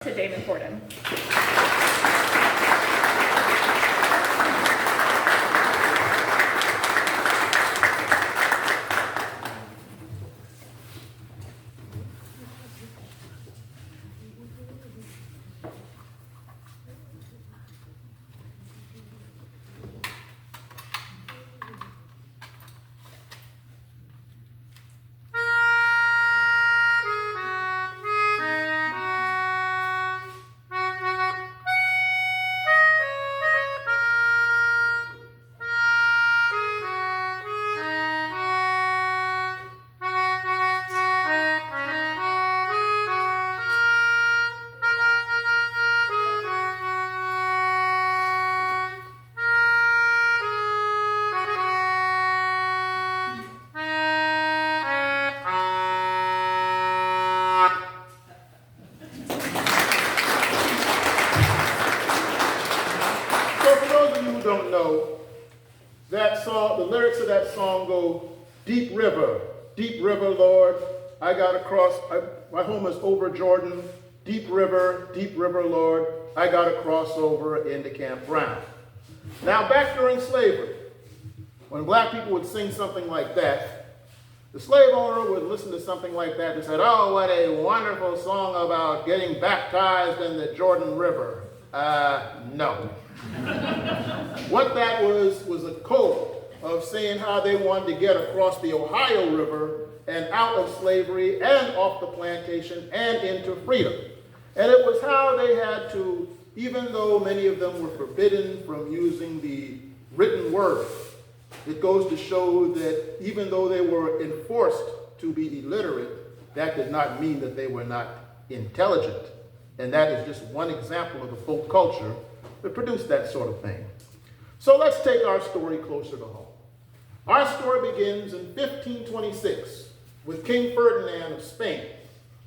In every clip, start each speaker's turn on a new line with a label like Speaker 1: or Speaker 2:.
Speaker 1: To Damon Fordham.
Speaker 2: Don't know that song, the lyrics of that song go, deep river, Lord, I got across, my home is over Jordan, deep river, Lord, I got to cross over into Camp Brown. Now back during slavery, when black people would sing something like that, the slave owner would listen to something like that and said, oh, what a wonderful song about getting baptized in the Jordan River. No. What that was a code of saying how they wanted to get across the Ohio River and out of slavery and off the plantation and into freedom. And it was how they had to, even though many of them were forbidden from using the written word, it goes to show that even though they were enforced to be illiterate, that did not mean that they were not intelligent. And that is just one example of the folk culture that produced that sort of thing. So let's take our story closer to home. Our story begins in 1526 with King Ferdinand of Spain,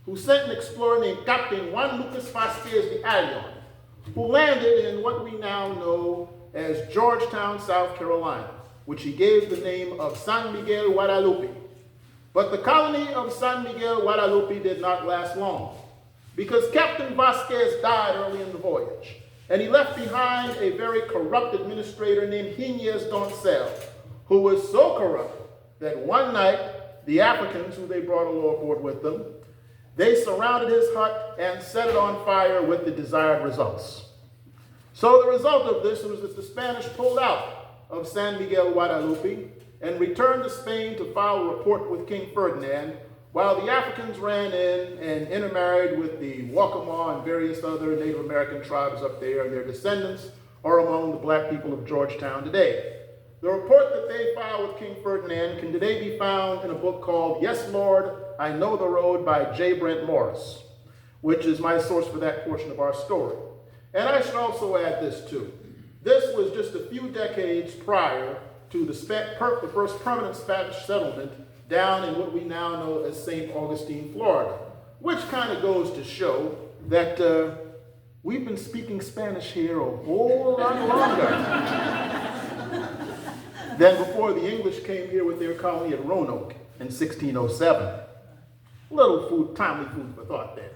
Speaker 2: who sent an explorer named Captain Juan Lucas Vasquez de Ayllon, who landed in what we now know as Georgetown, South Carolina, which he gave the name of San Miguel Guadalupe. But the colony of San Miguel Guadalupe did not last long, because Captain Vasquez died early in the voyage, and he left behind a very corrupt administrator named Jimenez Doncel, who was so corrupt that one night, the Africans, who they brought aboard with them, they surrounded his hut and set it on fire with the desired results. So the result of this was that the Spanish pulled out of San Miguel Guadalupe and returned to Spain to file a report with King Ferdinand, while the Africans ran in and intermarried with the Waccamaw and various other Native American tribes up there, and their descendants are among the black people of Georgetown today. The report that they filed with King Ferdinand can today be found in a book called Yes, Lord, I Know the Road by J. Brent Morris, which is my source for that portion of our story. And I should also add this too. This was just a few decades prior to the first permanent Spanish settlement down in what we now know as St. Augustine, Florida, which kind of goes to show that we've been speaking Spanish here a whole lot longer than before the English came here with their colony at Roanoke in 1607. Little timely food for thought there.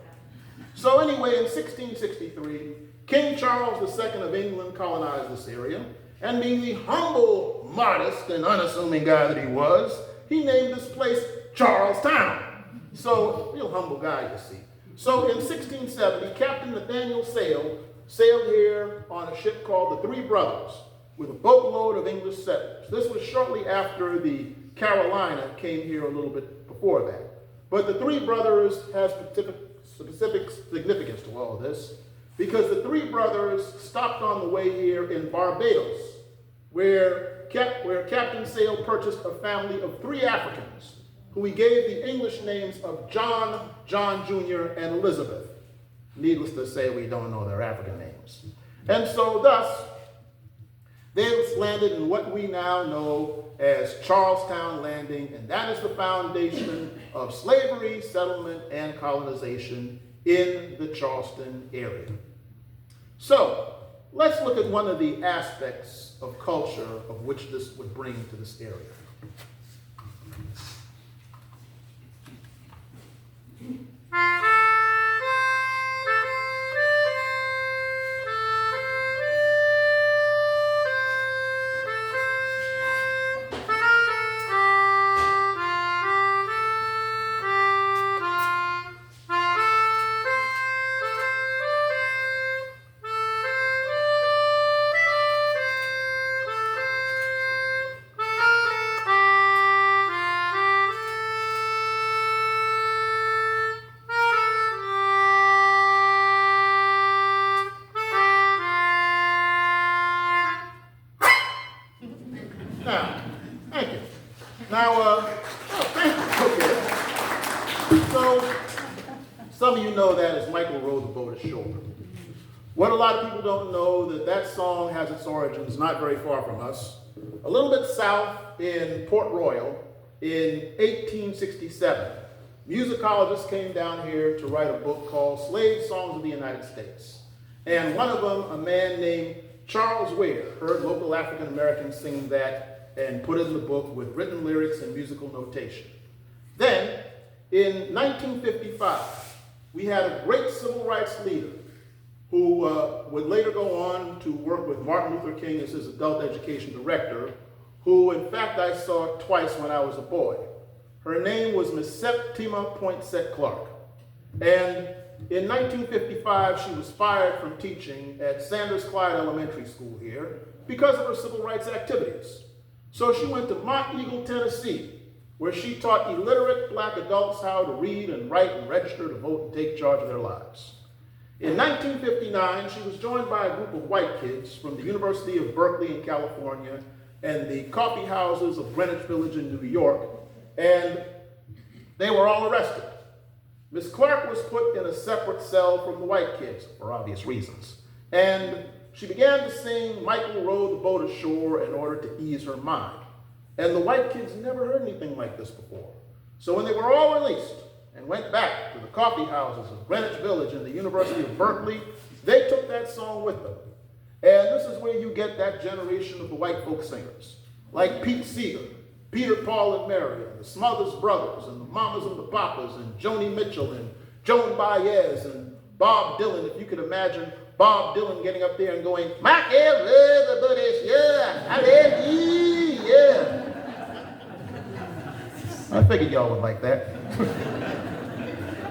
Speaker 2: So anyway, in 1663, King Charles II of England colonized this area, and being the humble, modest, and unassuming guy that he was, he named this place Charlestown. So, real humble guy, you see. So in 1670, Captain Nathaniel sailed here on a ship called the Three Brothers with a boatload of English settlers. This was shortly after the Carolina came here a little bit before that. But the Three Brothers has specific significance to all of this, because the Three Brothers stopped on the way here in Barbados, where Captain Sale purchased a family of 3 Africans, who he gave the English names of John, John Jr., and Elizabeth. Needless to say, we don't know their African names. And so thus, they landed in what we now know as Charlestown Landing, and that is the foundation of slavery, settlement, and colonization in the Charleston area. So, let's look at one of the aspects of culture of which this would bring to this area. Now, okay. So, some of you know that as Michael rowed the boat ashore. What a lot of people don't know, that song has its origins not very far from us, a little bit south in Port Royal in 1867. Musicologists came down here to write a book called Slave Songs of the United States. And one of them, a man named Charles Ware, heard local African Americans sing that and put it in the book with written lyrics and musical notation. Then, in 1955, we had a great civil rights leader who would later go on to work with Martin Luther King as his adult education director, who in fact I saw twice when I was a boy. Her name was Miss Septima Poinsett Clark. And in 1955, she was fired from teaching at Sanders Clyde Elementary School here because of her civil rights activities. So she went to Mont Eagle, Tennessee, where she taught illiterate black adults how to read and write and register to vote and take charge of their lives. In 1959, she was joined by a group of white kids from the University of Berkeley in California and the coffee houses of Greenwich Village in New York, and they were all arrested. Miss Clark was put in a separate cell from the white kids for obvious reasons, and she began to sing Michael Rowed the Boat Ashore in order to ease her mind. And the white kids never heard anything like this before. So when they were all released and went back to the coffee houses of Greenwich Village and the University of Berkeley, they took that song with them. And this is where you get that generation of the white folk singers, like Pete Seeger, Peter, Paul, and Mary, and the Smothers Brothers, and the Mamas and the Papas, and Joni Mitchell, and Joan Baez, and Bob Dylan. If you could imagine Bob Dylan getting up there and going, Michael, the British, yeah, I love you, yeah. I figured y'all would like that.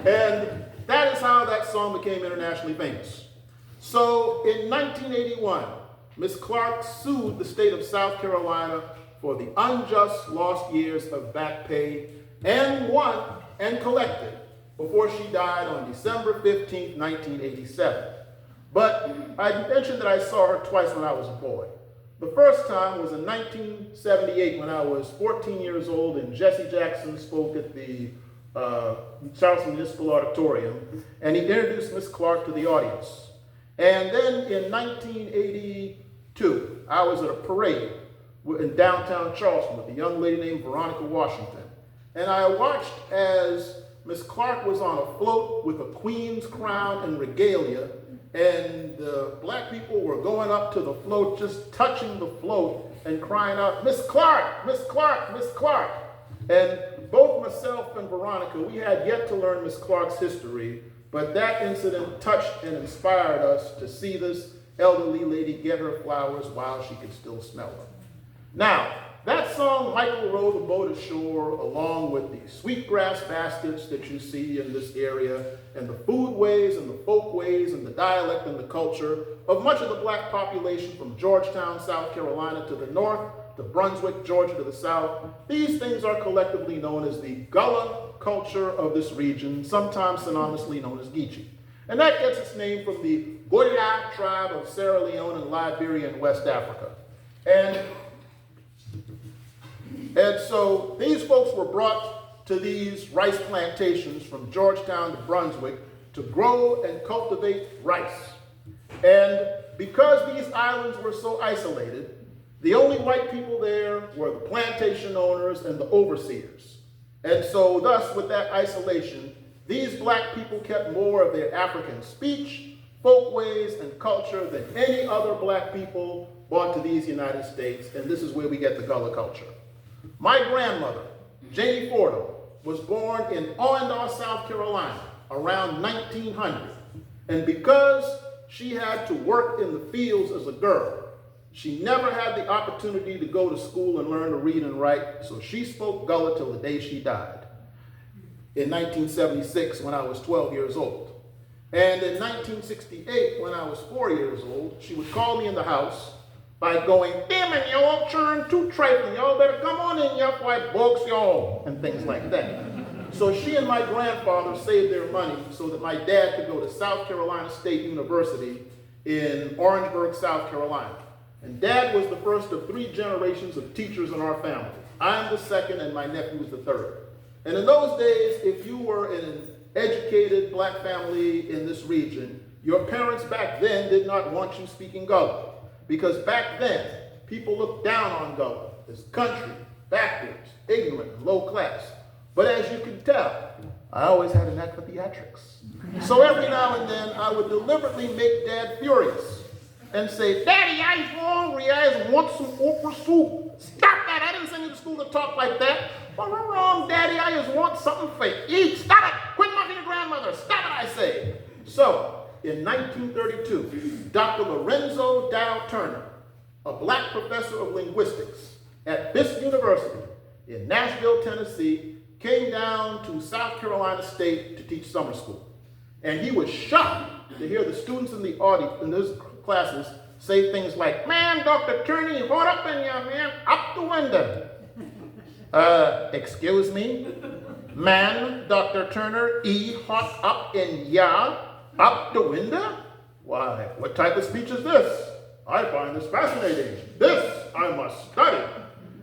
Speaker 2: And that is how that song became internationally famous. So in 1981, Miss Clark sued the state of South Carolina for the unjust lost years of back pay and won and collected before she died on December 15, 1987. But I mentioned that I saw her twice when I was a boy. The first time was in 1978 when I was 14 years old and Jesse Jackson spoke at the Charrleston Municipal Auditorium, and he introduced Miss Clark to the audience. And then in 1982, I was at a parade in downtown Charleston with a young lady named Veronica Washington. And I watched as Miss Clark was on a float with a queen's crown and regalia, and the black people were going up to the float, just touching the float and crying out, Miss Clark, Miss Clark, Miss Clark. And both myself and Veronica, we had yet to learn Miss Clark's history, but that incident touched and inspired us to see this elderly lady get her flowers while she could still smell them. Now, that song, Michael Rowed the Boat Ashore, along with the sweetgrass baskets that you see in this area, and the foodways and the folkways and the dialect and the culture of much of the black population from Georgetown, South Carolina to the north, to Brunswick, Georgia to the south, these things are collectively known as the Gullah culture of this region, sometimes synonymously known as Geechee. And that gets its name from the Goya tribe of Sierra Leone and Liberia in West Africa. And so these folks were brought to these rice plantations from Georgetown to Brunswick to grow and cultivate rice. And because these islands were so isolated, the only white people there were the plantation owners and the overseers. And so thus, with that isolation, these black people kept more of their African speech, folkways, and culture than any other black people brought to these United States, and this is where we get the Gullah culture. My grandmother, Janie Fordham, was born in Owendaw, South Carolina, around 1900. And because she had to work in the fields as a girl, she never had the opportunity to go to school and learn to read and write, so she spoke Gullah till the day she died in 1976 when I was 12 years old. And in 1968, when I was 4 years old, she would call me in the house by going, Damon, y'all churn too trifling. Y'all better come on in, y'all white folks, y'all, and things like that. So she and my grandfather saved their money so that my dad could go to South Carolina State University in Orangeburg, South Carolina. And Dad was the first of 3 generations of teachers in our family. I'm the second, and my nephew is the third. And in those days, if you were in an educated black family in this region, your parents back then did not want you speaking Gullah. Because back then, people looked down on Gullah as country, backwards, ignorant, and low class. But as you can tell, I always had a knack for theatrics. So every now and then, I would deliberately make Dad furious and say, Daddy, I hungry, I want some okra soup. Stop that, I didn't send you to school to talk like that. Well, we're wrong, Daddy, I just want something for eat. Stop it, quit mocking your grandmother, stop it, I say. So, in 1932, Dr. Lorenzo Dow Turner, a black professor of linguistics at Fisk University in Nashville, Tennessee, came down to South Carolina State to teach summer school. And he was shocked to hear the students in the audience, in those classes, say things like, man, Dr. Turner, you hot up in here, man, up the window. Excuse me? Man, Dr. Turner, hot up in ya, up the window? Why, what type of speech is this? I find this fascinating. This I must study.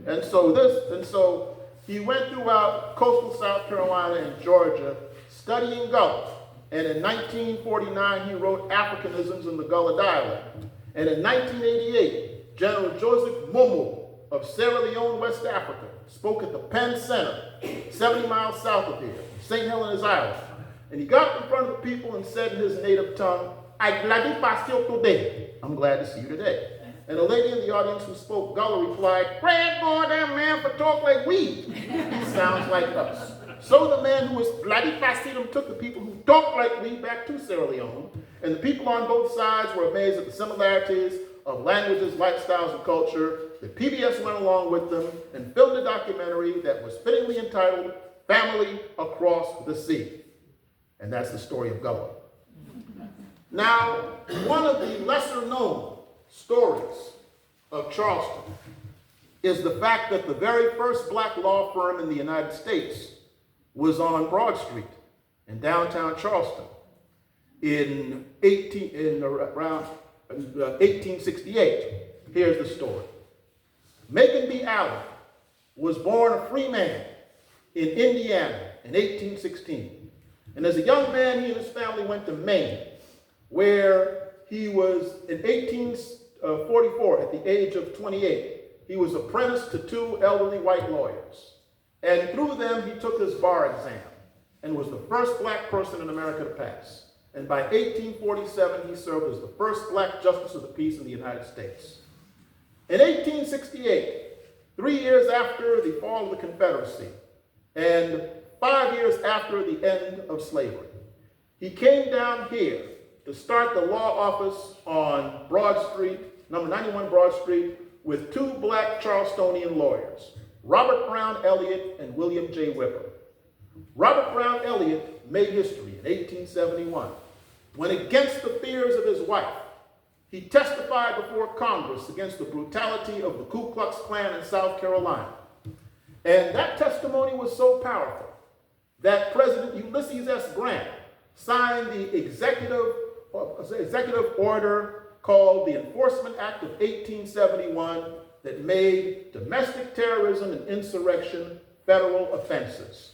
Speaker 2: And so he went throughout coastal South Carolina and Georgia studying Gullah. And in 1949, he wrote Africanisms in the Gullah dialect. And in 1988, General Joseph Mumu of Sierra Leone, West Africa, spoke at the Penn Center, 70 miles south of here, St. Helens Island. And he got up in front of the people and said in his native tongue, I'm glad to see you today. And a lady in the audience who spoke Gullah replied, Brad, boy, that man for talk like we. He sounds like us. So the man who was bloody facitum took the people who talked like we back to Sierra Leone, and the people on both sides were amazed at the similarities of languages, lifestyles, and culture. The PBS went along with them and filmed a documentary that was fittingly entitled Family Across the Sea. And that's the story of Gullah. Now, one of the lesser known stories of Charleston is the fact that the very first black law firm in the United States was on Broad Street in downtown Charleston around 1868. Here's the story. Macon B. Allen was born a free man in Indiana in 1816. And as a young man, he and his family went to Maine, where he was in 1844, at the age of 28, he was apprenticed to two elderly white lawyers. And through them, he took his bar exam and was the first black person in America to pass. And by 1847, he served as the first black justice of the peace in the United States. In 1868, 3 years after the fall of the Confederacy, and 5 years after the end of slavery, he came down here to start the law office on Broad Street, number 91 Broad Street, with two black Charlestonian lawyers, Robert Brown Elliott and William J. Whipper. Robert Brown Elliott made history in 1871 when, against the fears of his wife, he testified before Congress against the brutality of the Ku Klux Klan in South Carolina. And that testimony was so powerful that President Ulysses S. Grant signed the executive order called the Enforcement Act of 1871 that made domestic terrorism and insurrection federal offenses.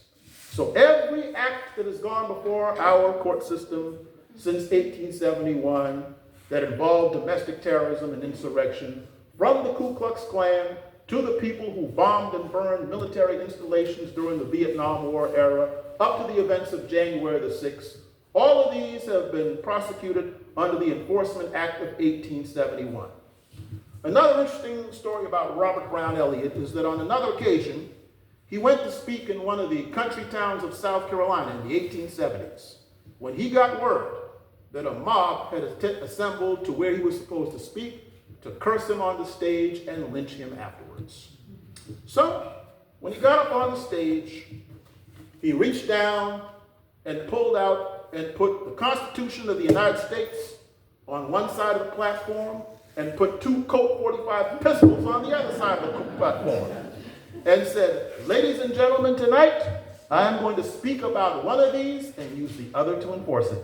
Speaker 2: So every act that has gone before our court system since 1871 that involved domestic terrorism and insurrection, from the Ku Klux Klan to the people who bombed and burned military installations during the Vietnam War era, up to the events of January the 6th, all of these have been prosecuted under the Enforcement Act of 1871. Another interesting story about Robert Brown Elliott is that on another occasion, he went to speak in one of the country towns of South Carolina in the 1870s, when he got word that a mob had assembled to where he was supposed to speak to curse him on the stage and lynch him afterwards. So, when he got up on the stage, he reached down and pulled out and put the Constitution of the United States on one side of the platform and put two Colt 45 pistols on the other side of the platform and said, ladies and gentlemen, tonight I'm going to speak about one of these and use the other to enforce it.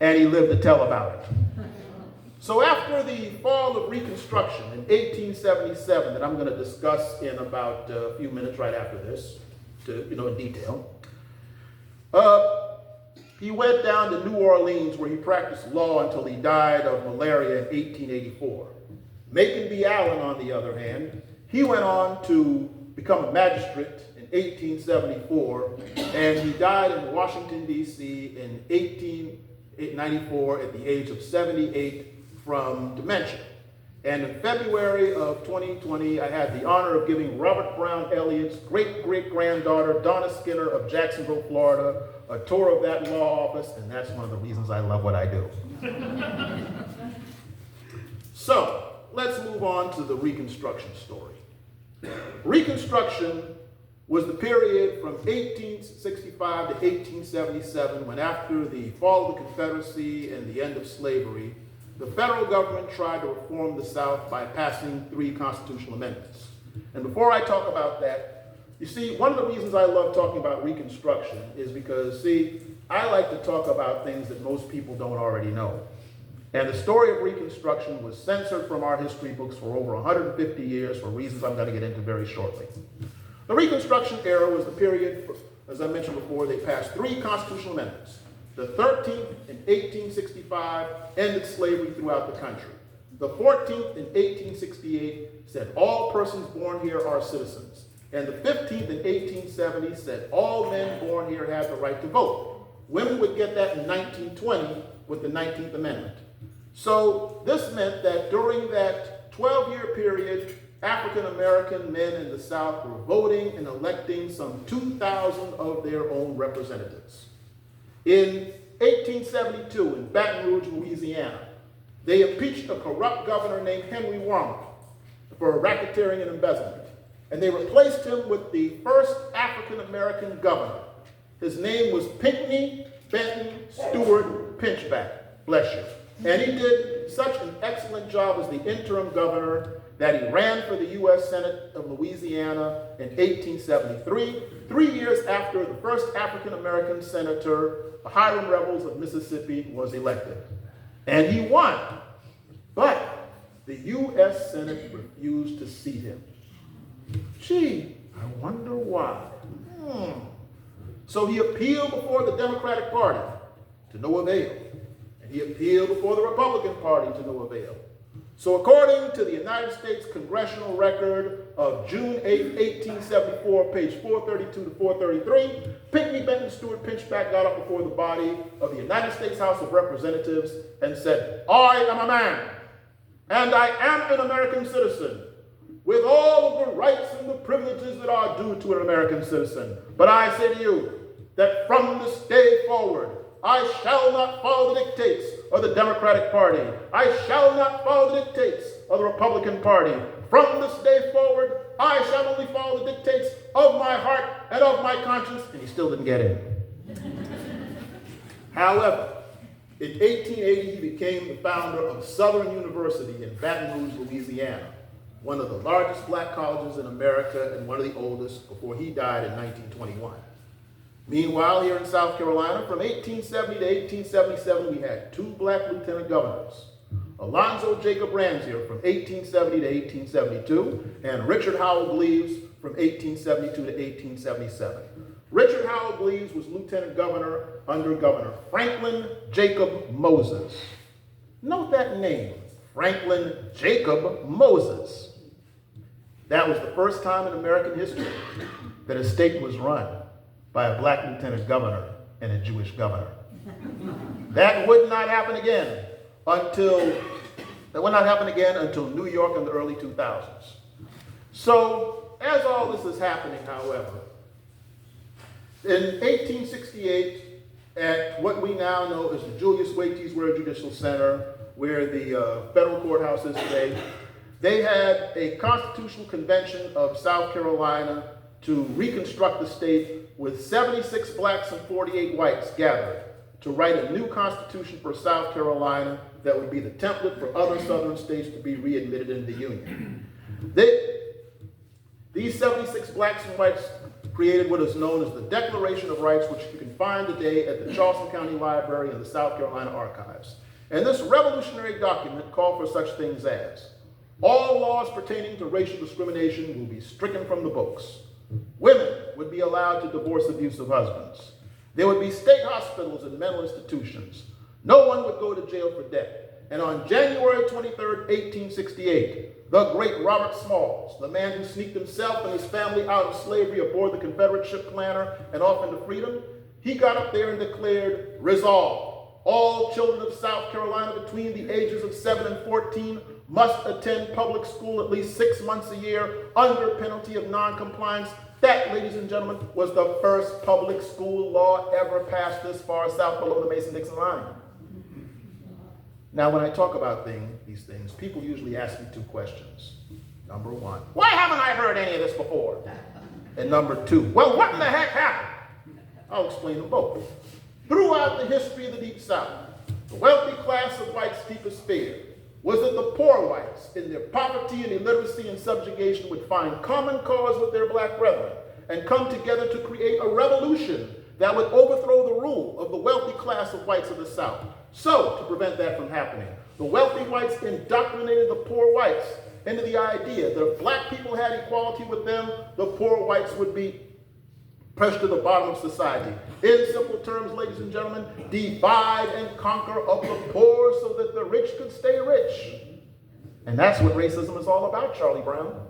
Speaker 2: And he lived to tell about it. So after the fall of Reconstruction in 1877, that I'm going to discuss in about a few minutes right after this, in detail, he went down to New Orleans where he practiced law until he died of malaria in 1884. Macon B. Allen, on the other hand, he went on to become a magistrate in 1874, and he died in Washington, D.C. in 1894 at the age of 78 from dementia. And in February of 2020, I had the honor of giving Robert Brown Elliott's great-great-granddaughter, Donna Skinner of Jacksonville, Florida, a tour of that law office, and that's one of the reasons I love what I do. So, let's move on to the Reconstruction story. Reconstruction was the period from 1865 to 1877, when after the fall of the Confederacy and the end of slavery, the federal government tried to reform the South by passing 3 constitutional amendments. And before I talk about that, you see, one of the reasons I love talking about Reconstruction is because, see, I like to talk about things that most people don't already know. And the story of Reconstruction was censored from our history books for over 150 years for reasons I'm going to get into very shortly. The Reconstruction era was the period, as I mentioned before, they passed 3 constitutional amendments. The 13th in 1865 ended slavery throughout the country. The 14th in 1868 said all persons born here are citizens. And the 15th in 1870 said all men born here have the right to vote. Women would get that in 1920 with the 19th Amendment. So this meant that during that 12-year period, African American men in the South were voting and electing some 2,000 of their own representatives. In 1872, in Baton Rouge, Louisiana, they impeached a corrupt governor named Henry Warmoth for racketeering and embezzlement. And they replaced him with the first African-American governor. His name was Pinckney Benton Stewart Pinchback, bless you. And he did such an excellent job as the interim governor that he ran for the U.S. Senate of Louisiana in 1873, 3 years after the first African-American senator, Hiram Revels of Mississippi, was elected. And he won, but the U.S. Senate refused to seat him. Gee, I wonder why. So he appealed before the Democratic Party to no avail. And he appealed before the Republican Party to no avail. So according to the United States Congressional Record of June 8, 1874, page 432 to 433, Pinckney Benton Stewart Pinchback got up before the body of the United States House of Representatives and said, I am a man, and I am an American citizen, with all of the rights and the privileges that are due to an American citizen. But I say to you that from this day forward, I shall not follow the dictates of the Democratic Party. I shall not follow the dictates of the Republican Party. From this day forward, I shall only follow the dictates of my heart and of my conscience. And he still didn't get in. However, in 1880, he became the founder of Southern University in Baton Rouge, Louisiana, one of the largest black colleges in America and one of the oldest, before he died in 1921. Meanwhile, here in South Carolina, from 1870 to 1877, we had 2 black lieutenant governors. Alonzo Jacob Ramsier from 1870 to 1872, and Richard Howell Gleaves from 1872 to 1877. Richard Howell Gleaves was lieutenant governor under Governor Franklin Jacob Moses. Note that name, Franklin Jacob Moses. That was the first time in American history that a state was run by a black lieutenant governor and a Jewish governor. That would not happen again until New York in the early 2000s. So, as all this is happening, however, in 1868, at what we now know as the Julius Waites Ware Judicial Center, where the federal courthouse is today, they had a constitutional convention of South Carolina to reconstruct the state with 76 blacks and 48 whites gathered to write a new constitution for South Carolina that would be the template for other southern states to be readmitted into the Union. These 76 blacks and whites created what is known as the Declaration of Rights, which you can find today at the Charleston County Library and the South Carolina Archives. And this revolutionary document called for such things as all laws pertaining to racial discrimination will be stricken from the books. Women would be allowed to divorce abusive husbands. There would be state hospitals and mental institutions. No one would go to jail for debt. And on January 23rd, 1868, the great Robert Smalls, the man who sneaked himself and his family out of slavery aboard the Confederate ship Planner and off into freedom, he got up there and declared, resolve, all children of South Carolina between the ages of 7 and 14 must attend public school at least 6 months a year under penalty of non-compliance. That, ladies and gentlemen, was the first public school law ever passed this far south below the Mason-Dixon line. Now, when I talk about these things, people usually ask me two questions. Number one, why haven't I heard any of this before? And number two, well, what in the heck happened? I'll explain them both. Throughout the history of the Deep South, the wealthy class of whites' deepest fear was that the poor whites, in their poverty and illiteracy and subjugation, would find common cause with their black brethren and come together to create a revolution that would overthrow the rule of the wealthy class of whites of the South. So, to prevent that from happening, the wealthy whites indoctrinated the poor whites into the idea that if black people had equality with them, the poor whites would be pushed to the bottom of society. In simple terms, ladies and gentlemen, divide and conquer of the poor so that the rich could stay rich. And that's what racism is all about, Charlie Brown.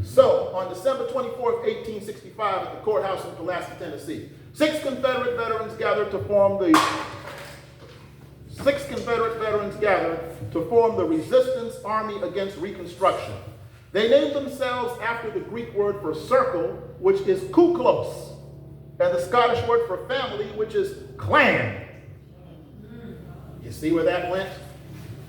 Speaker 2: So, on December 24th, 1865, at the courthouse in Pulaski, Tennessee, 6 Confederate veterans gathered to form the Resistance Army Against Reconstruction. They named themselves after the Greek word for circle, which is kuklos, and the Scottish word for family, which is clan. You see where that went?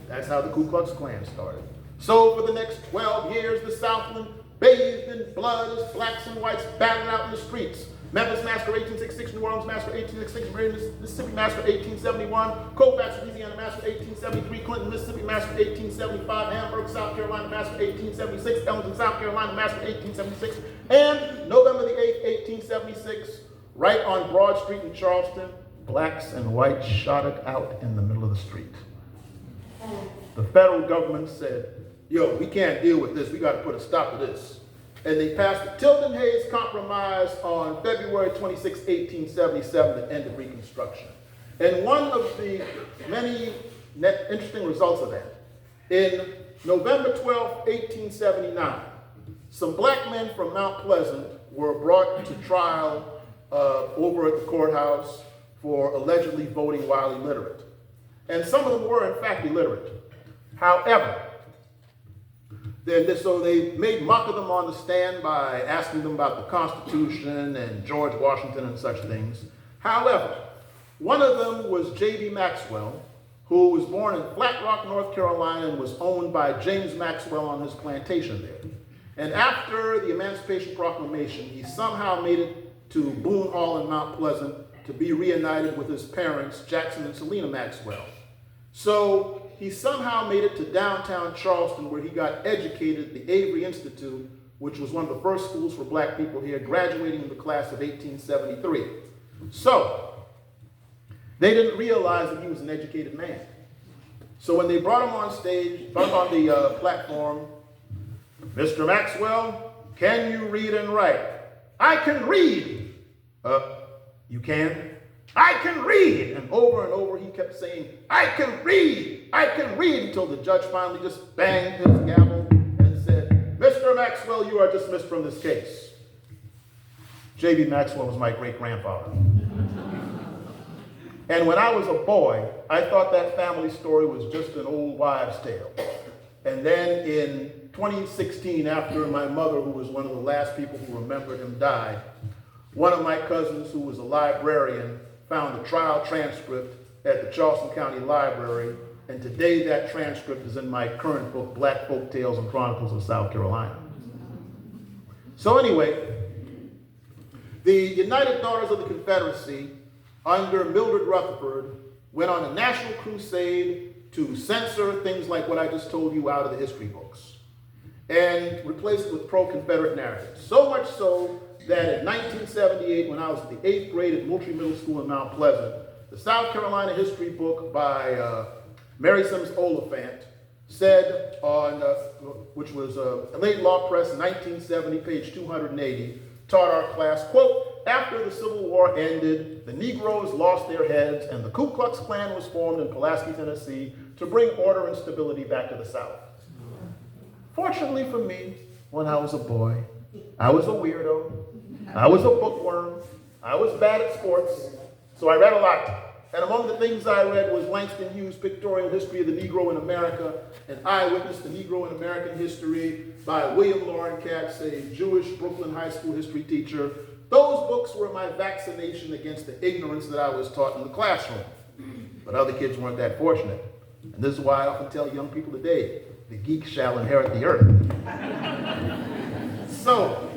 Speaker 2: That's how the Ku Klux Klan started. So for the next 12 years, the Southland, bathed in blood as blacks and whites battled out in the streets. Memphis Massacre 1866, New Orleans Massacre 1866, Mississippi Massacre 1871, Colfax, Louisiana Massacre 1873, Clinton, Mississippi Massacre 1875, Hamburg, South Carolina Massacre 1876, Ellington, South Carolina Massacre 1876, and November the 8th, 1876, right on Broad Street in Charleston, blacks and whites shot it out in the middle of the street. The federal government said, yo, we can't deal with this, we got to put a stop to this. And they passed the Tilden-Hayes Compromise on February 26, 1877, the end of Reconstruction. And one of the many interesting results of that, in November 12, 1879, some black men from Mount Pleasant were brought to trial over at the courthouse for allegedly voting while illiterate. And some of them were, in fact, illiterate. However, so they made mock of them on the stand by asking them about the Constitution and George Washington and such things. However, one of them was J.B. Maxwell, who was born in Flat Rock, North Carolina, and was owned by James Maxwell on his plantation there. And after the Emancipation Proclamation, he somehow made it to Boone Hall in Mount Pleasant to be reunited with his parents, Jackson and Selena Maxwell. So he somehow made it to downtown Charleston, where he got educated at the Avery Institute, which was one of the first schools for black people here, graduating in the class of 1873. So they didn't realize that he was an educated man. So when they brought him on stage, brought him on the platform, Mr. Maxwell, can you read and write? I can read. You can? I can read. And over he kept saying, I can read, until the judge finally just banged his gavel and said, Mr. Maxwell, you are dismissed from this case. J.B. Maxwell was my great-grandfather. And when I was a boy, I thought that family story was just an old wives' tale. And then in 2016, after my mother, who was one of the last people who remembered him, died, one of my cousins, who was a librarian, found a trial transcript at the Charleston County Library, and today that transcript is in my current book, Black Folk Tales and Chronicles of South Carolina. So anyway, the United Daughters of the Confederacy, under Mildred Rutherford, went on a national crusade to censor things like what I just told you out of the history books, and replace it with pro-Confederate narratives. So much so that in 1978, when I was in the 8th grade at Moultrie Middle School in Mount Pleasant, the South Carolina history book by Mary Sims Oliphant, said on, which was late law press 1970, page 280, taught our class, quote, after the Civil War ended, the Negroes lost their heads and the Ku Klux Klan was formed in Pulaski, Tennessee to bring order and stability back to the South. Fortunately for me, when I was a boy, I was a weirdo, I was a bookworm, I was bad at sports, so I read a lot. And among the things I read was Langston Hughes' Pictorial History of the Negro in America, and Eyewitness to Negro in American History by William Loren Katz, a Jewish Brooklyn High School history teacher. Those books were my vaccination against the ignorance that I was taught in the classroom. But other kids weren't that fortunate. And this is why I often tell young people today, the geek shall inherit the earth. So,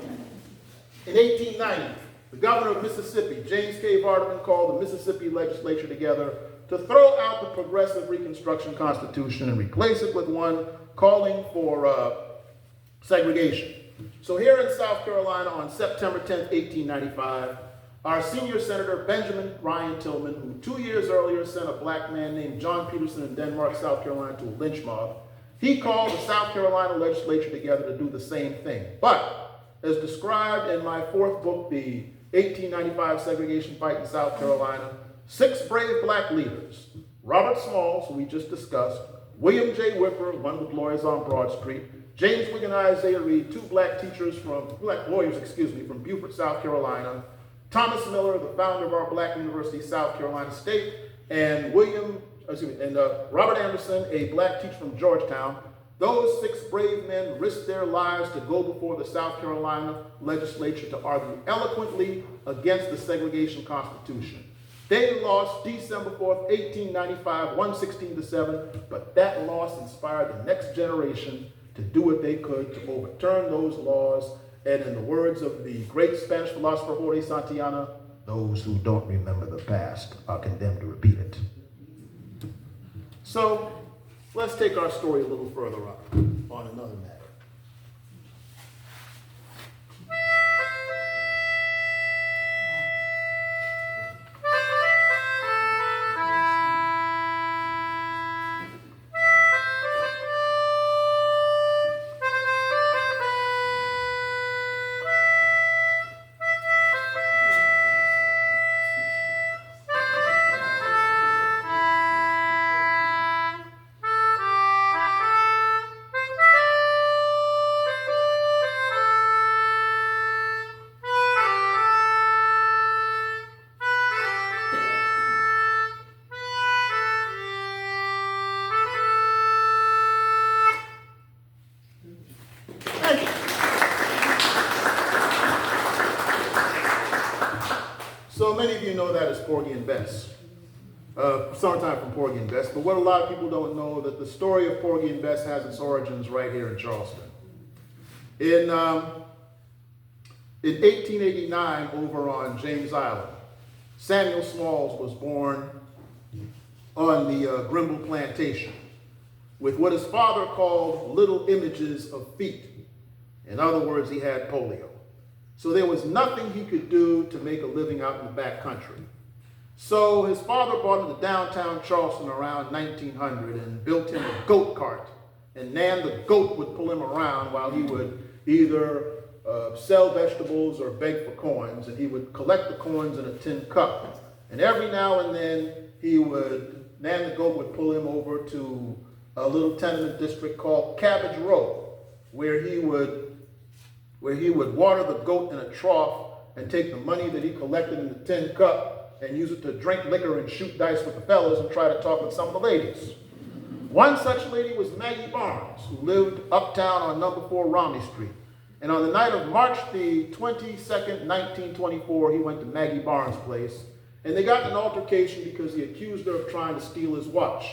Speaker 2: in 1890, the governor of Mississippi, James K. Vardaman, called the Mississippi legislature together to throw out the Progressive Reconstruction Constitution and replace it with one calling for segregation. So here in South Carolina on September 10th, 1895, our senior senator, Benjamin Ryan Tillman, who 2 years earlier sent a black man named John Peterson in Denmark, South Carolina to a lynch mob, he called the South Carolina legislature together to do the same thing. But as described in my fourth book, the 1895 segregation fight in South Carolina, 6 brave black leaders, Robert Smalls, who we just discussed, William J. Whipper, one with lawyers on Broad Street, James Wigg and Isaiah Reed, 2 black lawyers from Beaufort, South Carolina, Thomas Miller, the founder of our Black University, South Carolina State, and Robert Anderson, a black teacher from Georgetown. Those 6 brave men risked their lives to go before the South Carolina legislature to argue eloquently against the segregation constitution. They lost December 4th, 1895, 116-7, but that loss inspired the next generation to do what they could to overturn those laws. And in the words of the great Spanish philosopher Jorge Santayana, those who don't remember the past are condemned to repeat it. So, let's take our story a little further on another matter. So many of you know that as Porgy and Bess. Summertime from Porgy and Bess. But what a lot of people don't know, that the story of Porgy and Bess has its origins right here in Charleston. In 1889, over on James Island, Samuel Smalls was born on the Grimble Plantation with what his father called little images of feet. In other words, he had polio. So there was nothing he could do to make a living out in the back country. So his father brought him to downtown Charleston around 1900 and built him a goat cart. And Nan the goat would pull him around while he would either sell vegetables or beg for coins. And he would collect the coins in a tin cup. And every now and then Nan the goat would pull him over to a little tenement district called Cabbage Row, where he would water the goat in a trough and take the money that he collected in the tin cup and use it to drink liquor and shoot dice with the fellas and try to talk with some of the ladies. One such lady was Maggie Barnes, who lived uptown on number 4 Romney Street. And on the night of March the 22nd, 1924, he went to Maggie Barnes' place, and they got in an altercation because he accused her of trying to steal his watch.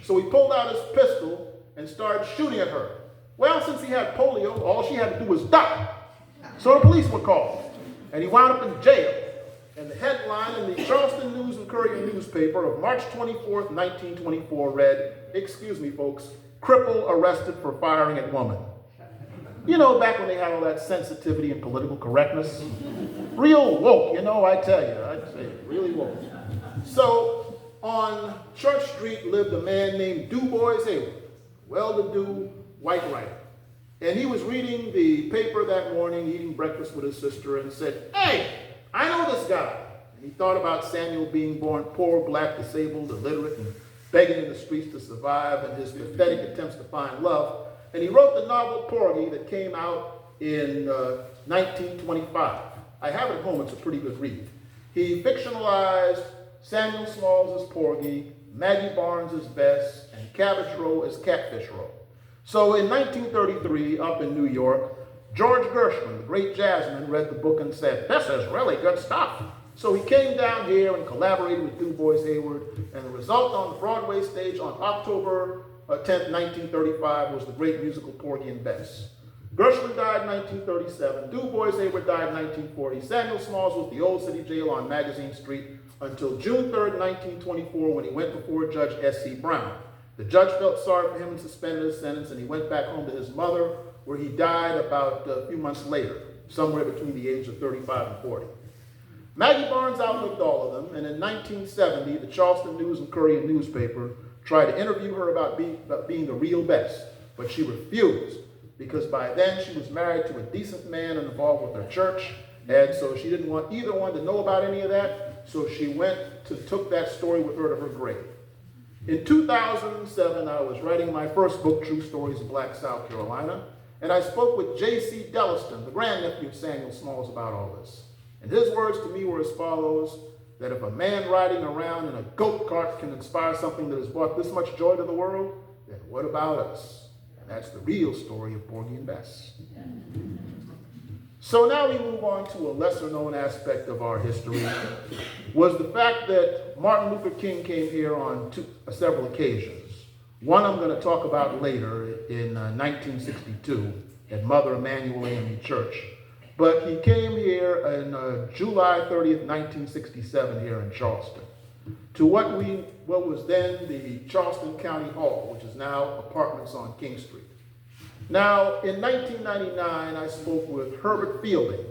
Speaker 2: So he pulled out his pistol and started shooting at her. Well, since he had polio, all she had to do was duck. So the police were called, and he wound up in jail. And the headline in the Charleston News and Courier newspaper of March 24th, 1924 read, excuse me folks, cripple arrested for firing at woman. You know, back when they had all that sensitivity and political correctness. Real woke, you know, I tell you, I'd say really woke. So on Church Street lived a man named Du Bois Hayward, well-to-do white writer. And he was reading the paper that morning, eating breakfast with his sister, and said, "Hey, I know this guy." And he thought about Samuel being born poor, black, disabled, illiterate, and begging in the streets to survive, and his pathetic attempts to find love. And he wrote the novel Porgy that came out in 1925. I have it at home. It's a pretty good read. He fictionalized Samuel Smalls as Porgy, Maggie Barnes as Bess, and Cabbage Row as Catfish Row. So in 1933, up in New York, George Gershwin, the great jazzman, read the book and said, "This is really good stuff." So he came down here and collaborated with Du Bois Hayward, and the result on the Broadway stage on October 10th, 1935 was the great musical Porgy and Bess. Gershwin died in 1937, Du Bois Hayward died in 1940, Samuel Smalls was the Old City Jail on Magazine Street until June 3rd, 1924, when he went before Judge S.C. Brown. The judge felt sorry for him and suspended his sentence, and he went back home to his mother, where he died about a few months later, somewhere between the age of 35 and 40. Maggie Barnes outlived all of them, and in 1970, the Charleston News and Courier newspaper tried to interview her about being the real Bess, but she refused, because by then she was married to a decent man and involved with her church, and so she didn't want either one to know about any of that, so she took that story with her to her grave. In 2007, I was writing my first book, True Stories of Black South Carolina, and I spoke with J.C. Delliston, the grandnephew of Samuel Smalls, about all this. And his words to me were as follows, that if a man riding around in a goat cart can inspire something that has brought this much joy to the world, then what about us? And that's the real story of Porgy and Bess. So now we move on to a lesser-known aspect of our history, was the fact that Martin Luther King came here on several occasions. One I'm going to talk about later in 1962 at Mother Emanuel AME Church. But he came here on July 30th, 1967 here in Charleston, to what was then the Charleston County Hall, which is now apartments on King Street. Now, in 1999, I spoke with Herbert Fielding,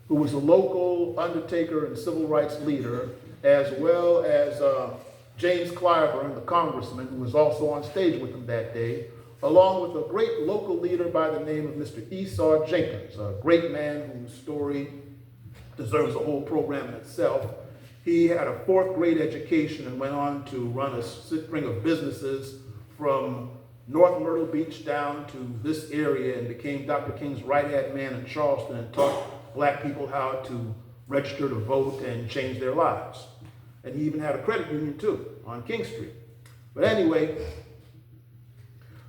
Speaker 2: who was a local undertaker and civil rights leader, as well as James Clyburn, the congressman, who was also on stage with him that day, along with a great local leader by the name of Mr. Esau Jenkins, a great man whose story deserves a whole program in itself. He had a fourth grade education and went on to run a string of businesses from North Myrtle Beach down to this area and became Dr. King's right-hand man in Charleston and taught black people how to register to vote and change their lives. And he even had a credit union too on King Street. But anyway,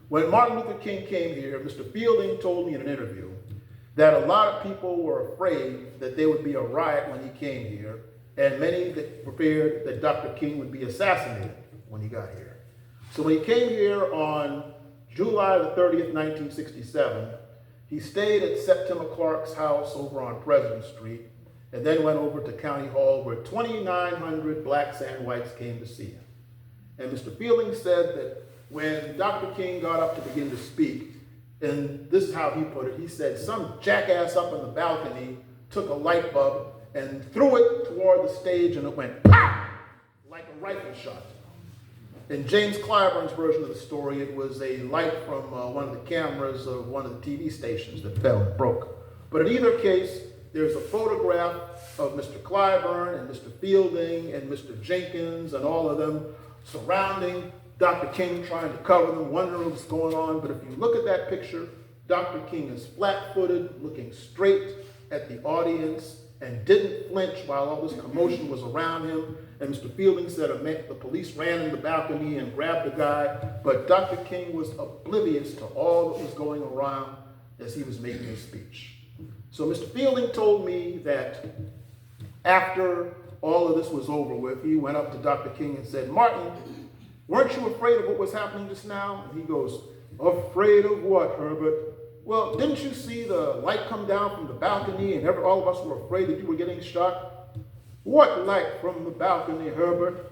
Speaker 2: when Martin Luther King came here, Mr. Fielding told me in an interview that a lot of people were afraid that there would be a riot when he came here, and many that prepared that Dr. King would be assassinated when he got here. So when he came here on July the 30th, 1967, he stayed at Septima Clark's house over on President Street, and then went over to County Hall where 2,900 blacks and whites came to see him. And Mr. Fielding said that when Dr. King got up to begin to speak, and this is how he put it, he said, some jackass up on the balcony took a light bulb and threw it toward the stage and it went pow, like a rifle shot. In James Clyburn's version of the story, it was a light from one of the cameras of one of the TV stations that fell and broke. But in either case, there's a photograph of Mr. Clyburn and Mr. Fielding and Mr. Jenkins and all of them surrounding Dr. King, trying to cover them, wondering what's going on. But if you look at that picture, Dr. King is flat-footed, looking straight at the audience, and didn't flinch while all this commotion was around him. And Mr. Fielding said the police ran in the balcony and grabbed the guy, but Dr. King was oblivious to all that was going around as he was making his speech. So Mr. Fielding told me that after all of this was over with, he went up to Dr. King and said, "Martin, weren't you afraid of what was happening just now?" And he goes, "Afraid of what, Herbert?" "Well, didn't you see the light come down from the balcony and all of us were afraid that you were getting shot?" "What light from the balcony, Herbert?"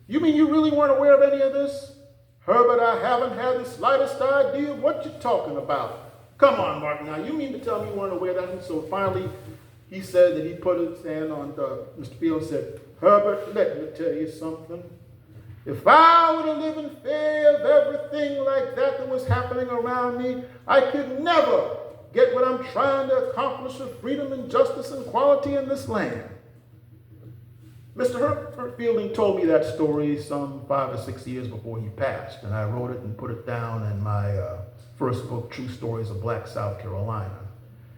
Speaker 2: "You mean you really weren't aware of any of this?" "Herbert, I haven't had the slightest idea of what you're talking about." "Come on, Martin, now you mean to tell me you weren't aware of that?" And so finally he said that he put his hand on Mr. Field and said, "Herbert, let me tell you something. If I were to live in fear of everything like that was happening around me, I could never get what I'm trying to accomplish of freedom and justice and equality in this land. Mr. Herbert Fielding told me that story some 5 or 6 years before he passed, and I wrote it and put it down in my first book, True Stories of Black South Carolina.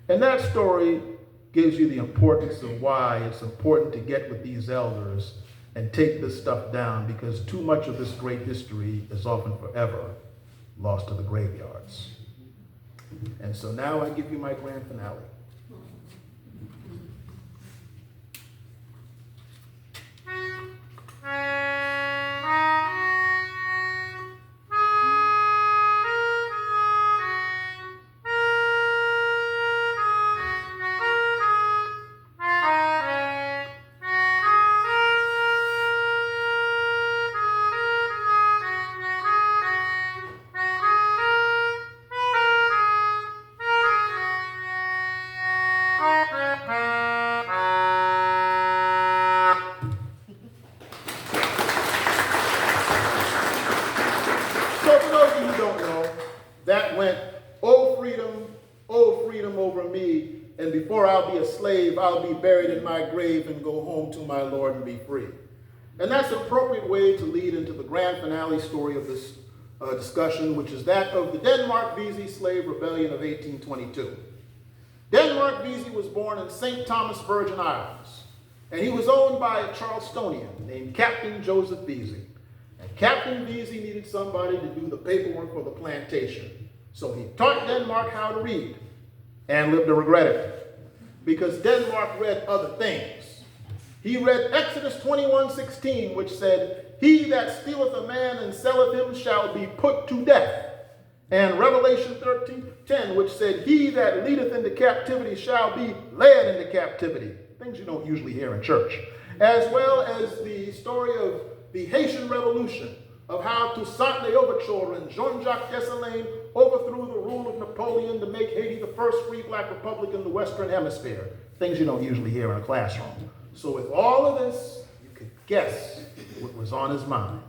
Speaker 2: And that story gives you the importance of why it's important to get with these elders and take this stuff down, because too much of this great history is often forever lost to the graveyards. And so now I give you my grand finale. So for those of you who don't know, that went, oh freedom over me, and before I'll be a slave, I'll be buried in my grave and go home to my Lord and be free. And that's an appropriate way to lead into the grand finale story of this discussion, which is that of the Denmark Vesey Slave Rebellion of 1822. Denmark Vesey was born in St. Thomas, Virgin Islands, and he was owned by a Charlestonian named Captain Joseph Vesey. And Captain Vesey needed somebody to do the paperwork for the plantation. So he taught Denmark how to read and lived to regret it, because Denmark read other things. He read Exodus 21:16, which said, "He that stealeth a man and selleth him shall be put to death." And Revelation 13:10, which said, "He that leadeth into captivity shall be led into captivity." Things you don't usually hear in church. As well as the story of the Haitian Revolution, of how Toussaint L'Ouverture and Jean-Jacques Dessalines overthrew the rule of Napoleon to make Haiti the first free black republic in the Western Hemisphere. Things you don't usually hear in a classroom. So with all of this, you could guess what was on his mind.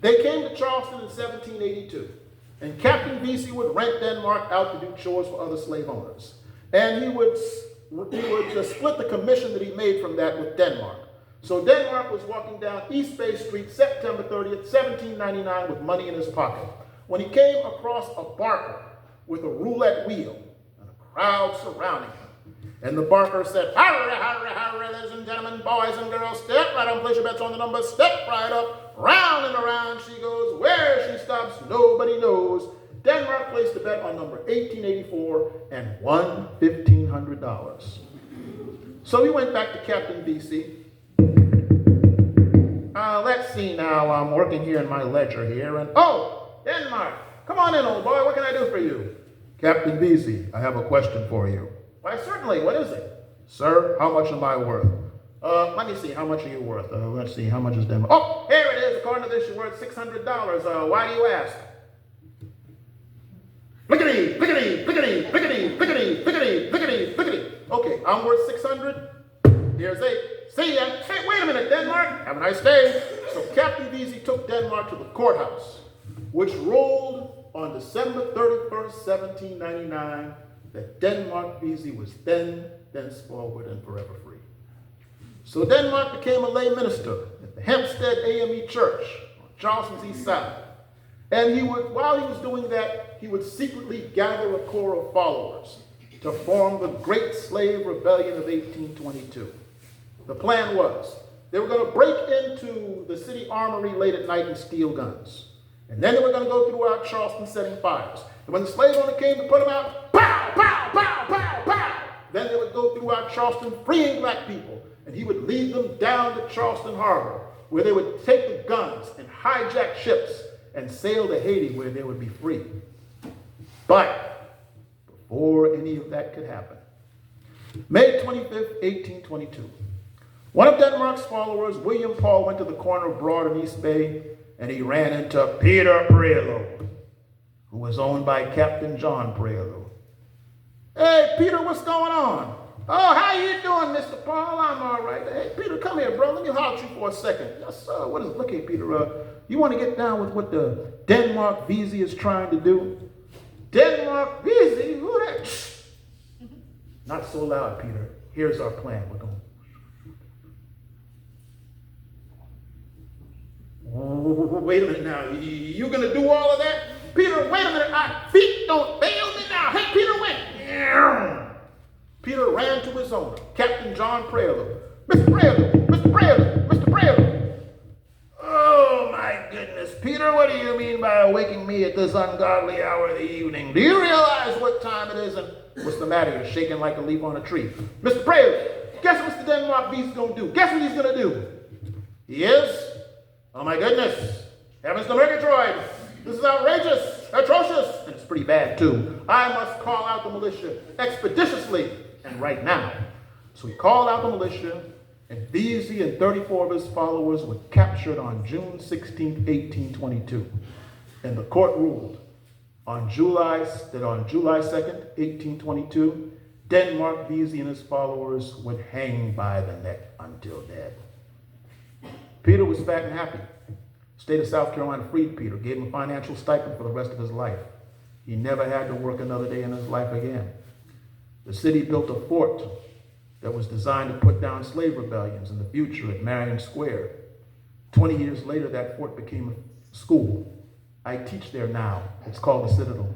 Speaker 2: They came to Charleston in 1782, and Captain Vesey would rent Denmark out to do chores for other slave owners. And he would split the commission that he made from that with Denmark. So Denmark was walking down East Bay Street, September 30th, 1799, with money in his pocket, when he came across a barker with a roulette wheel and a crowd surrounding him. And the barker said, "Hurry, hurry, hurry, ladies and gentlemen, boys and girls, step right up, place your bets on the numbers, step right up, round and around she goes, where she stops, nobody knows." Denmark placed a bet on number 1884 and won $1,500. So he went back to Captain Vesey. Let's see now, I'm working here in my ledger here, and oh, Denmark, come on in, old boy, what can I do for you? Captain Vesey, I have a question for you. Why, certainly, what is it? Sir, how much am I worth? Let me see, how much are you worth? Let's see, how much is Denmark? Oh, here it is, according to this, you're worth $600. Why do you ask? Blickety, blickety, blickety, blickety, blickety, blickety, blickety, blickety. Okay, I'm worth 600. Here's 8. See ya. Hey, wait a minute, Denmark. Have a nice day. So Captain Vesey took Denmark to the courthouse, which ruled on December 31st, 1799, that Denmark Vesey was thenceforward, and forever free. So Denmark became a lay minister at the Hempstead AME Church on Charleston's east side. And while he was doing that, he would secretly gather a corps of followers to form the Great Slave Rebellion of 1822. The plan was, they were going to break into the city armory late at night and steal guns. And then they were going to go throughout Charleston setting fires. And when the slave owner came to put them out, pow, pow, pow, pow, pow. Then they would go throughout Charleston freeing black people. And he would lead them down to Charleston Harbor, where they would take the guns and hijack ships and sail to Haiti, where they would be free. But before any of that could happen, May 25th, 1822, one of Denmark's followers, William Paul, went to the corner of Broad and East Bay, and he ran into Peter Prelo, who was owned by Captain John Prelo. "Hey, Peter, what's going on?" Oh, how you doing, Mr. Paul? I'm all right. Hey, Peter, come here, bro. Let me holler at you for a second. Yes, sir. What is it? Look here, Peter. You want to get down with what the Denmark Vesey is trying to do? Denmark Vesey? Who that? Not so loud, Peter. Here's our plan. We're going. Oh, wait a minute now. You going to do all of that? Peter, wait a minute. Feet don't fail me now. Hey, Peter, wait. Peter ran to his owner, Captain John Prelude. Mr. Prelude, Mr. Prelude, Mr. Prelude. Oh, my goodness. Peter, what do you mean by awaking me at this ungodly hour of the evening? Do you realize what time it is? And what's the matter? You're shaking like a leaf on a tree. Mr. Prelude, guess what Mr. Denmark Beast's going to do? Guess what he's going to do? He is? Oh, my goodness. Heavens to Murgatroyd. This is outrageous, atrocious, and it's pretty bad, too. I must call out the militia expeditiously and right now. So he called out the militia, and Vesey and 34 of his followers were captured on June 16, 1822. And the court ruled on July 2nd, 1822, Denmark Vesey and his followers would hang by the neck until dead. Peter was fat and happy. The state of South Carolina freed Peter, gave him a financial stipend for the rest of his life. He never had to work another day in his life again. The city built a fort that was designed to put down slave rebellions in the future at Marion Square. 20 years later, that fort became a school. I teach there now. It's called the Citadel.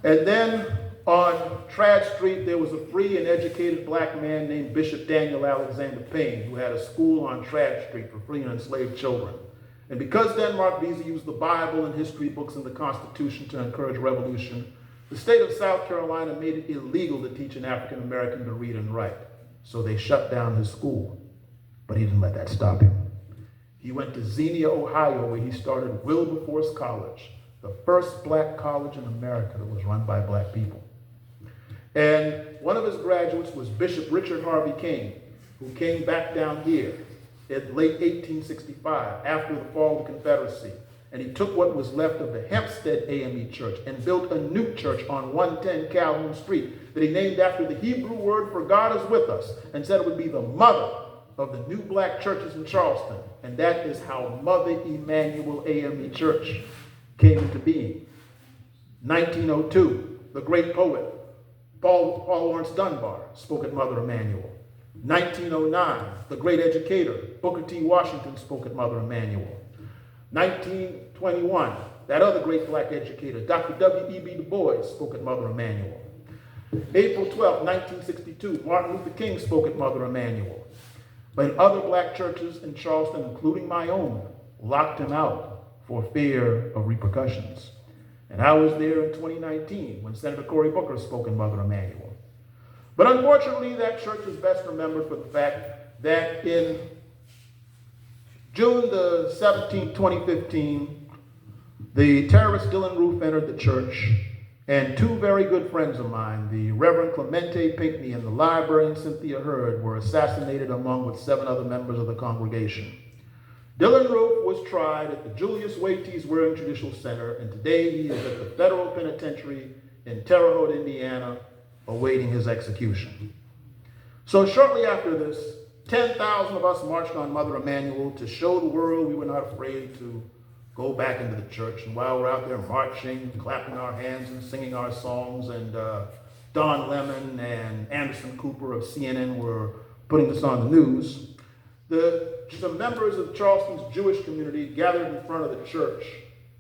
Speaker 2: And then on Tradd Street, there was a free and educated black man named Bishop Daniel Alexander Payne, who had a school on Tradd Street for free and enslaved children. And because Denmark Vesey used the Bible and history books and the Constitution to encourage revolution, the state of South Carolina made it illegal to teach an African American to read and write. So they shut down his school. But he didn't let that stop him. He went to Xenia, Ohio, where he started Wilberforce College, the first black college in America that was run by black people. And one of his graduates was Bishop Richard Harvey King, who came back down here in late 1865 after the fall of the Confederacy. And he took what was left of the Hempstead AME Church and built a new church on 110 Calhoun Street that he named after the Hebrew word for God is with us, and said it would be the mother of the new black churches in Charleston. And that is how Mother Emanuel AME Church came into being. 1902, the great poet Paul Laurence Dunbar spoke at Mother Emanuel. 1909, the great educator Booker T. Washington spoke at Mother Emanuel. 1921, that other great black educator, Dr. W.E.B. Du Bois, spoke at Mother Emanuel. April 12, 1962, Martin Luther King spoke at Mother Emanuel. But other black churches in Charleston, including my own, locked him out for fear of repercussions. And I was there in 2019 when Senator Cory Booker spoke in Mother Emanuel. But unfortunately, that church is best remembered for the fact that in June the 17th, 2015, the terrorist Dylan Roof entered the church, and two very good friends of mine, the Reverend Clemente Pinckney and the librarian Cynthia Hurd, were assassinated along with 7 other members of the congregation. Dylan Roof was tried at the Julius Waites Waring Judicial Center, and today he is at the federal penitentiary in Terre Haute, Indiana, awaiting his execution. So shortly after this, 10,000 of us marched on Mother Emanuel to show the world we were not afraid to go back into the church. And while we're out there marching, clapping our hands and singing our songs, and Don Lemon and Anderson Cooper of CNN were putting this on the news, some members of Charleston's Jewish community gathered in front of the church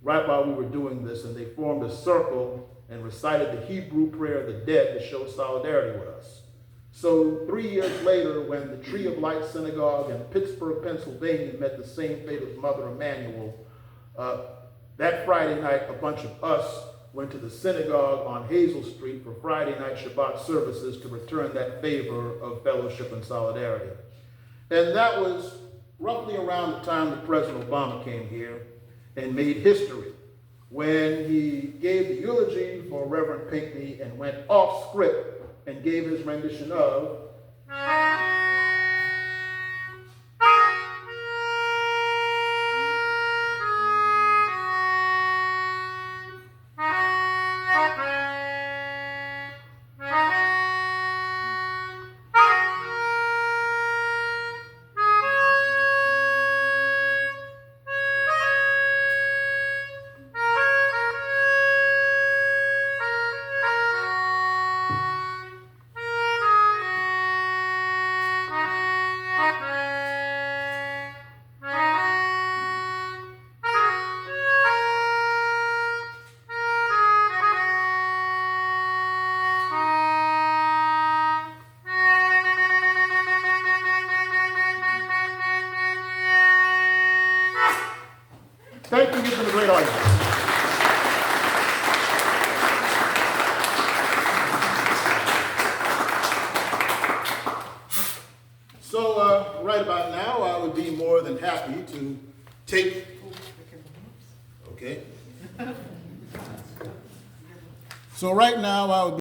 Speaker 2: right while we were doing this, and they formed a circle and recited the Hebrew prayer of the dead to show solidarity with us. So 3 years later, when the Tree of Light Synagogue in Pittsburgh, Pennsylvania met the same fate as Mother Emanuel, that Friday night, a bunch of us went to the synagogue on Hazel Street for Friday night Shabbat services to return that favor of fellowship and solidarity. And that was roughly around the time that President Obama came here and made history when he gave the eulogy for Reverend Pinckney and went off script and gave his rendition of Thank you. You've been a great audience. So right about now, I would be more than happy to take, okay. So right now, I would be